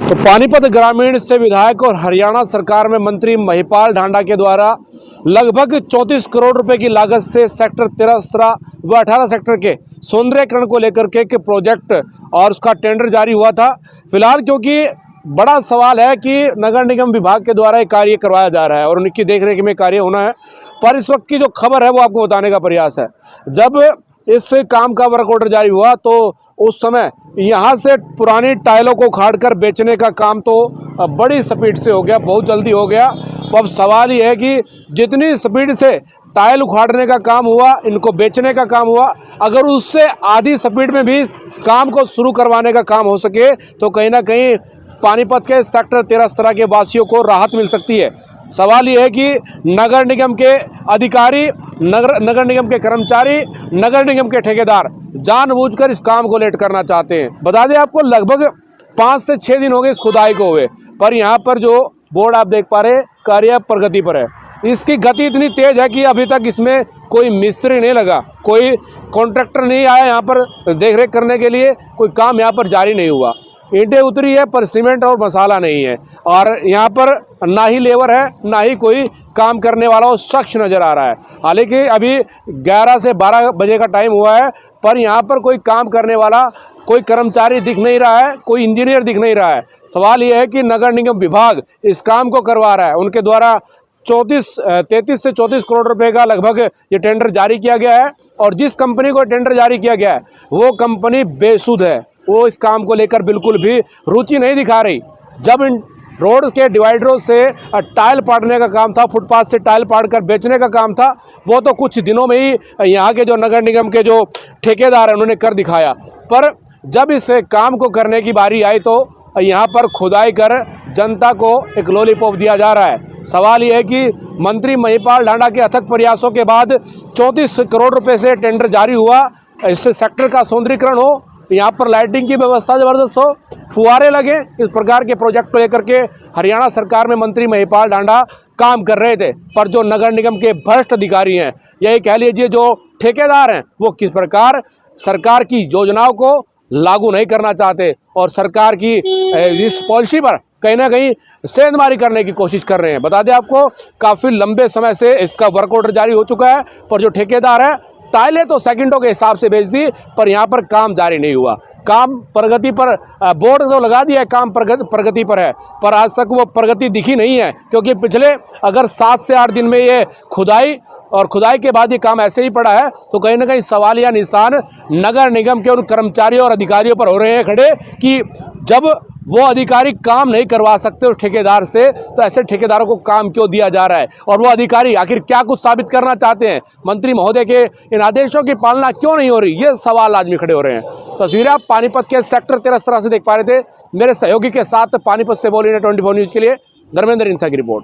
तो पानीपत ग्रामीण से विधायक और हरियाणा सरकार में मंत्री महिपाल ढांडा के द्वारा लगभग 34 करोड़ रुपए की लागत से सेक्टर 13, 17 व 18 सेक्टर के सौंदर्यीकरण को लेकर के प्रोजेक्ट और उसका टेंडर जारी हुआ था। फिलहाल क्योंकि बड़ा सवाल है कि नगर निगम विभाग के द्वारा ये कार्य करवाया जा रहा है और उनकी देखरेख में कार्य होना है, पर इस वक्त की जो खबर है वो आपको बताने का प्रयास है। जब इस काम का वर्क ऑर्डर जारी हुआ तो उस समय यहाँ से पुरानी टाइलों को उखाड़कर बेचने का काम तो बड़ी स्पीड से हो गया, बहुत जल्दी हो गया। अब सवाल ये है कि जितनी स्पीड से टाइल उखाड़ने का काम हुआ, इनको बेचने का काम हुआ, अगर उससे आधी स्पीड में भी इस काम को शुरू करवाने का काम हो सके तो कहीं ना कहीं पानीपत के सेक्टर 13 तरह के वासियों को राहत मिल सकती है। सवाल ये है कि नगर निगम के अधिकारी, नगर निगम के कर्मचारी, नगर निगम के ठेकेदार जानबूझकर इस काम को लेट करना चाहते हैं। बता दें आपको, लगभग 5 से 6 दिन हो गए इस खुदाई को हुए, पर यहाँ पर जो बोर्ड आप देख पा रहे हैं कार्य प्रगति पर है। इसकी गति इतनी तेज है कि अभी तक इसमें कोई मिस्त्री नहीं लगा, कोई कॉन्ट्रैक्टर नहीं आया यहाँ पर देखरेख करने के लिए, कोई काम यहाँ पर जारी नहीं हुआ। ईंटें उतरी है पर सीमेंट और मसाला नहीं है, और यहाँ पर ना ही लेबर है ना ही कोई काम करने वाला वो शख्स नज़र आ रहा है। हालांकि अभी 11 से 12 बजे का टाइम हुआ है, पर यहाँ पर कोई काम करने वाला, कोई कर्मचारी दिख नहीं रहा है, कोई इंजीनियर दिख नहीं रहा है। सवाल ये है कि नगर निगम विभाग इस काम को करवा रहा है, उनके द्वारा 33 से 34 करोड़ रुपए का लगभग ये टेंडर जारी किया गया है, और जिस कंपनी को टेंडर जारी किया गया है वो कंपनी बेसुध है, वो इस काम को लेकर बिल्कुल भी रुचि नहीं दिखा रही। जब इन रोड के डिवाइडरों से टाइल पाड़ने का काम था, फुटपाथ से टाइल पाड़ कर बेचने का काम था, वो तो कुछ दिनों में ही यहाँ के जो नगर निगम के जो ठेकेदार हैं उन्होंने कर दिखाया। पर जब इस काम को करने की बारी आई तो यहाँ पर खुदाई कर जनता को एक लॉलीपॉप दिया जा रहा है। सवाल ये है कि मंत्री महिपाल ढांडा के अथक प्रयासों के बाद 34 करोड़ रुपए से टेंडर जारी हुआ, इससे सेक्टर का सौंदर्यीकरण हो, यहाँ पर लाइटिंग की व्यवस्था ज़बरदस्त हो, फुहारे लगे, इस प्रकार के प्रोजेक्ट को लेकर के हरियाणा सरकार में मंत्री महिपाल ढांडा काम कर रहे थे। पर जो नगर निगम के भ्रष्ट अधिकारी हैं, यही कह लीजिए जो ठेकेदार हैं, वो किस प्रकार सरकार की योजनाओं को लागू नहीं करना चाहते और सरकार की इस पॉलिसी पर कहीं ना कहीं सेंधमारी करने की कोशिश कर रहे हैं। बता दें आपको, काफ़ी लंबे समय से इसका वर्क ऑर्डर जारी हो चुका है, पर जो ठेकेदार है टाइलें तो सेकंडों के हिसाब से बेच दी, पर यहाँ पर काम जारी नहीं हुआ। काम प्रगति पर बोर्ड तो लगा दिया है, काम प्रगति पर है, पर आज तक वो प्रगति दिखी नहीं है, क्योंकि पिछले अगर 7 से 8 दिन में ये खुदाई और खुदाई के बाद ये काम ऐसे ही पड़ा है, तो कहीं ना कहीं सवालिया निशान नगर निगम के उन कर्मचारियों और अधिकारियों पर हो रहे हैं खड़े कि जब वो अधिकारी काम नहीं करवा सकते उस ठेकेदार से, तो ऐसे ठेकेदारों को काम क्यों दिया जा रहा है, और वो अधिकारी आखिर क्या कुछ साबित करना चाहते हैं, मंत्री महोदय के इन आदेशों की पालना क्यों नहीं हो रही, ये सवाल आज भी खड़े हो रहे हैं। तस्वीरें आप पानीपत के सेक्टर 13 तरह से देख पा रहे थे। मेरे सहयोगी के साथ पानीपत से बोल इंडिया 24 न्यूज़ के लिए धर्मेंद्र इंसा की रिपोर्ट।